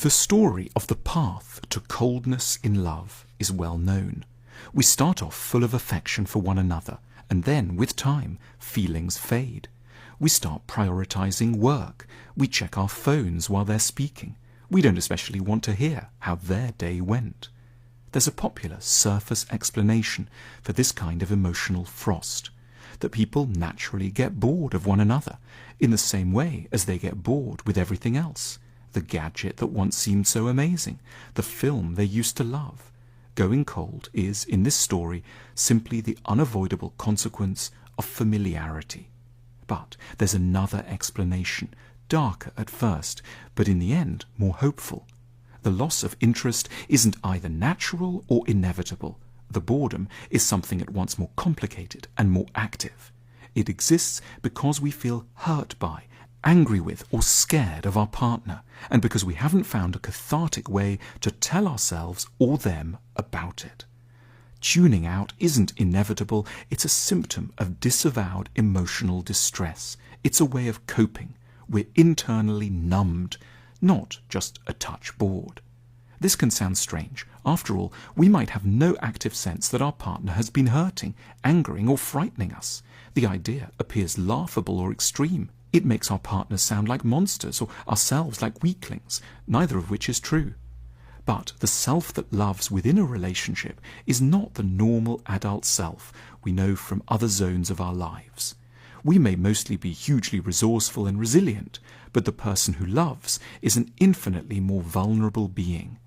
The story of the path to coldness in love is well known. We start off full of affection for one another, and then, with time, feelings fade. We start prioritizing work. We check our phones while they're speaking. We don't especially want to hear how their day went. There's a popular surface explanation for this kind of emotional frost, that people naturally get bored of one another, in the same way as they get bored with everything else. The gadget that once seemed so amazing, the film they used to love. Going cold is, in this story, simply the unavoidable consequence of familiarity. But there's another explanation, darker at first, but in the end more hopeful. The loss of interest isn't either natural or inevitable. The boredom is something at once more complicated and more active. It exists because we feel hurt by, angry with, or scared of our partner, and because we haven't found a cathartic way to tell ourselves or them about it. Tuning out isn't inevitable, it's a symptom of disavowed emotional distress. It's a way of coping. We're internally numbed, not just a touch bored. This can sound strange. After all, we might have no active sense that our partner has been hurting, angering, or frightening us. The idea appears laughable or extreme. It makes our partners sound like monsters or ourselves like weaklings, neither of which is true. But the self that loves within a relationship is not the normal adult self we know from other zones of our lives. We may mostly be hugely resourceful and resilient, but the person who loves is an infinitely more vulnerable being.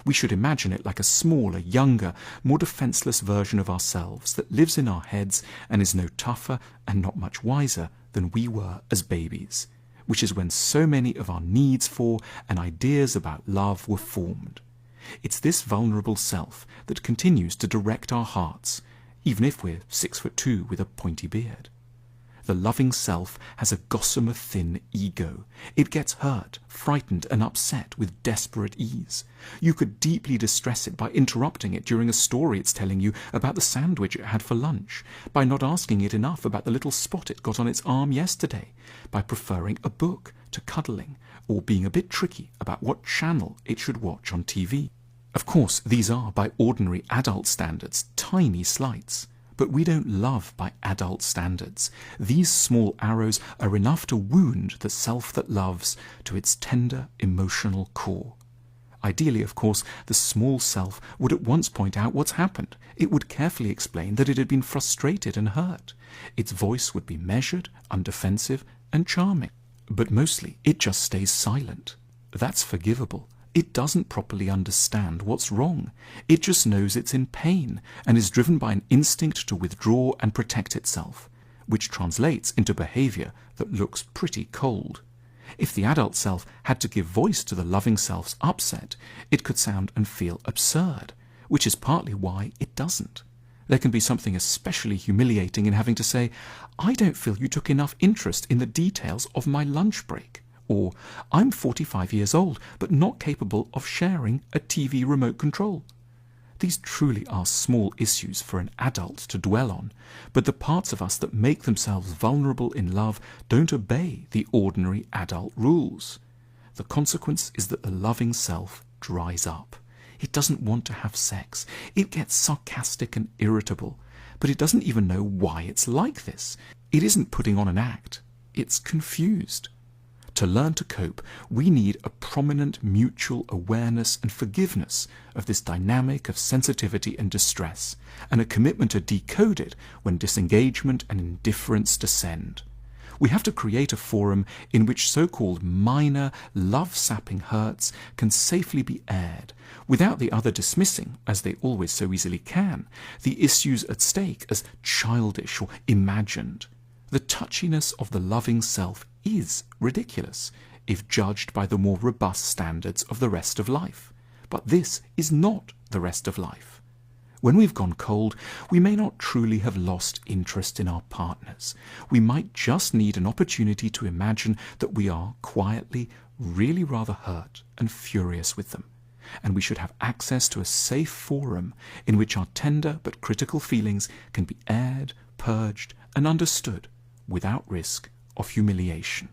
We should imagine it like a smaller, younger, more defenseless version of ourselves that lives in our heads and is no tougher and not much wiser than we were as babies, which is when so many of our needs for and ideas about love were formed. It's this vulnerable self that continues to direct our hearts, even if we're 6'2" with a pointy beard. The loving self has a gossamer thin ego. It gets hurt, frightened, and upset with desperate ease. You could deeply distress it by interrupting it during a story it's telling you about the sandwich it had for lunch, by not asking it enough about the little spot it got on its arm yesterday, by preferring a book to cuddling, or being a bit tricky about what channel it should watch on TV. Of course, these are, by ordinary adult standards, tiny slights. But we don't love by adult standards. These small arrows are enough to wound the self that loves to its tender emotional core. Ideally, of course, the small self would at once point out what's happened. It would carefully explain that it had been frustrated and hurt. Its voice would be measured, undefensive, and charming. But mostly, it just stays silent. That's forgivable. It doesn't properly understand what's wrong. It just knows it's in pain and is driven by an instinct to withdraw and protect itself, which translates into behavior that looks pretty cold. If the adult self had to give voice to the loving self's upset, it could sound and feel absurd, which is partly why it doesn't. There can be something especially humiliating in having to say, "I don't feel you took enough interest in the details of my lunch break." Or, "I'm 45 years old, but not capable of sharing a TV remote control." These truly are small issues for an adult to dwell on, but the parts of us that make themselves vulnerable in love don't obey the ordinary adult rules. The consequence is that the loving self dries up. It doesn't want to have sex. It gets sarcastic and irritable, but it doesn't even know why it's like this. It isn't putting on an act. It's confused. To learn to cope, we need a prominent mutual awareness and forgiveness of this dynamic of sensitivity and distress, and a commitment to decode it when disengagement and indifference descend. We have to create a forum in which so-called minor, love-sapping hurts can safely be aired, without the other dismissing, as they always so easily can, the issues at stake as childish or imagined. The touchiness of the loving self is ridiculous, if judged by the more robust standards of the rest of life. But this is not the rest of life. When we've gone cold, we may not truly have lost interest in our partners. We might just need an opportunity to imagine that we are quietly, really rather hurt and furious with them. And we should have access to a safe forum in which our tender but critical feelings can be aired, purged, and understood without risk of humiliation.